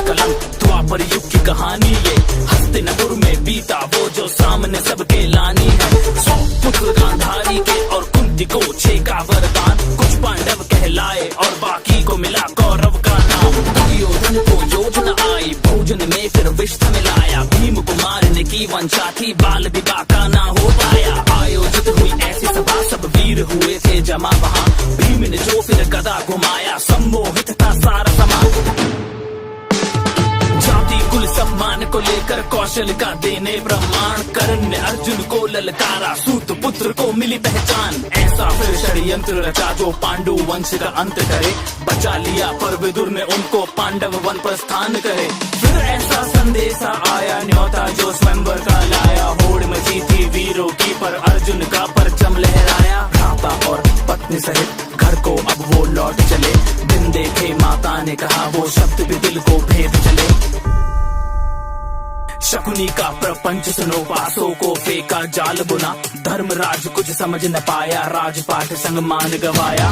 कलंक। द्वापर युग की कहानी ये हस्तिनापुर में बीता, वो जो सामने सबके लानी है। 100 पुत्र गांधारी के और कुंती को 6 का वरदान। कुछ पांडव कहलाए और बाकी को मिला कौरव का नाम। दुर्योधन को योजना आई, भोजन में फिर विष मिलाया। भीम को मारने की वंशा थी, बाल विवाह का ना हो पाया। आयोजित हुई ऐसी सभा, सब वीर हुए थे जमा वहाँ। भीम ने जो फिर गदा घुमाया, सम्मोहित था सारा समाज। जाति कुल सम्मान को लेकर कौशल का देने प्रमाण। कर्ण ने अर्जुन को ललकारा, सूत पुत्र को मिली पहचान। ऐसा फिर षड्यंत्र रचा जो पांडु वंश का अंत करे। बचा लिया पर विदुर ने उनको पांडव वन पर स्थान करे। फिर ऐसा संदेशा आया न्योता जो स्वयंवर का लाया। होड़ मची थी वीरों की पर अर्जुन का परचम लहराया। भ्राता और पत्नी सहित घर को अब वो लौट चले। दिन देखे माता ने कहा, वो शब्द भी दिल को भेद चले। शकुनी का प्रपंच सुनो, पासों को फेंका जाल बुना। धर्मराज कुछ समझ न पाया, राजपाट संग मान गवाया।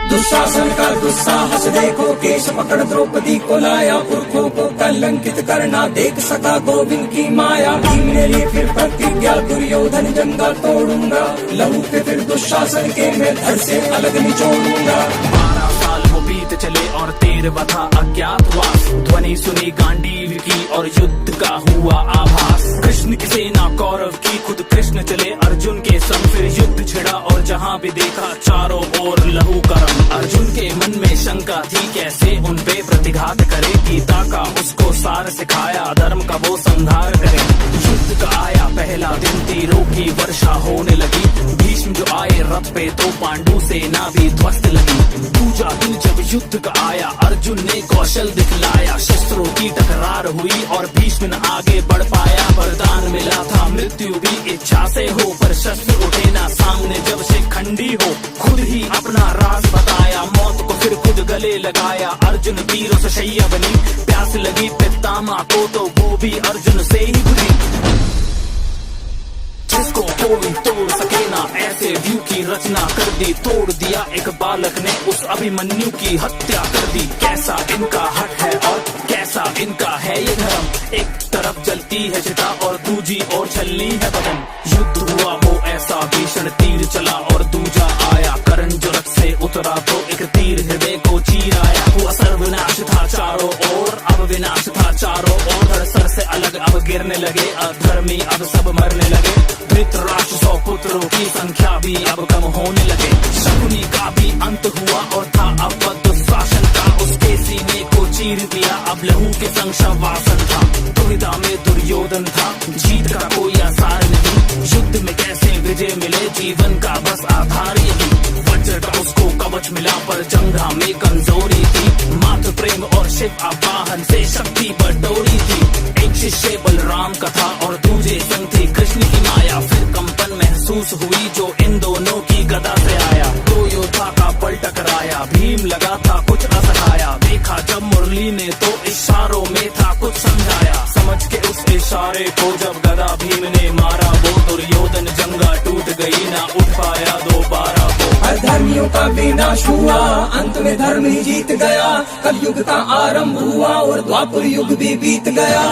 दुशासन का दुस्साहस देखो, केश पकड़ द्रौपदी को लाया। पुरखों को कलंकित करना देख सका गोविंद की माया। भीम ने ली फिर प्रतिज्ञा, दुर्योधन जंगा तोड़ूंगा। लहू पे फिर दुशासन के मैं धड़ से अलग निचोड़ूंगा। 12 साल वो बीत चले और 13वां था अज्ञातवास। ध्वनि सुनी गांडीव की और युद्ध का हुआ आभास। कृष्ण की सेना कौरव की, खुद कृष्ण चले अर्जुन के संग। फिर युद्ध छिड़ा और जहाँ भी देखा चारों ओर लहू का रंग। अर्जुन के मन में शंका थी, कैसे उन पे प्रतिघात करे। गीता का उसको सार सिखाया, धर्म का वो संहार करे। युद्ध का आया पहला दिन, तीरों की वर्षा होने लगी। भीष्म जो आए रथ पे तो पांडु सेना भी ध्वस्त लगी। दूजा दिन जब युद्ध का आया, अर्जुन ने कौशल दिखलाया। शस्त्रों की टकरार हुई और भीष्म न आगे बढ़ पाया। वरदान मिला था मृत्यु भी इच्छा से हो, पर शस्त्र उठे ना सामने जब से खंडी हो। खुद ही अपना राज बताया, मौत को फिर खुद गले लगाया। अर्जुन तीरों से शैया बनी, प्यास लगी पितामह को तो वो भी अर्जुन से ही बुझी। जिसको कोई तोड़ सके ना, ऐसे व्यू की रचना कर दी। तोड़ दिया एक बालक ने उस अभिमन्यु की हत्या कर दी। कैसा इनका हट है और कैसा इनका है ये धर्म। एक तरफ जलती है चिता और दूजी ओर छलनी है बदन। युद्ध हुआ वो ऐसा भीषण, तीर चला और दूजा आया। कर्ण जो रथ से उतरा तो एक तीर हृदय को चीराया। हुआ सर्वनाश था चारों ओर, अब विनाश था चारों ओर। धड़ सर से अलग अब गिरने लगे, अधर्मी अब सब मरने लगे। धृतराष्ट्र 100 पुत्रों की संख्या भी अब कम होने लगे। शकुनी का भी अंत हुआ और था अब दुशासन का, उसके सीने को चीर दिया। अब लहू के संग शववासन था। दुविधा में दुर्योधन था, जीत का कोई आसार नहीं। युद्ध में कैसे विजय मिले, जीवन का बस आधार यही। वज्र का उसको कवच मिला पर जंघा में कमजोरी थी। मातृ प्रेम और शिव आवाहन से शक्ति बटोरी थी। एक शिष्य बलराम का था और दूजे संग थी कृष्ण की माया। फिर कंपन महसूस हुई जो इन दोनों की गदा से आया। दो योद्धा का बल टकराया, भीम लगा था कुछ असहाया। देखा जब मुरली ने तो इशारों में था कुछ समझाया। समझ के उस इशारे को जब गदा भीम ने मारा, वो दुर्योधन जंगा टूट गई, ना उठ पाया दोबारा वो। अधर्मियों का विनाश हुआ, अंत में धर्म ही जीत गया। कलयुग का आरंभ हुआ और द्वापर युग भी बीत गया।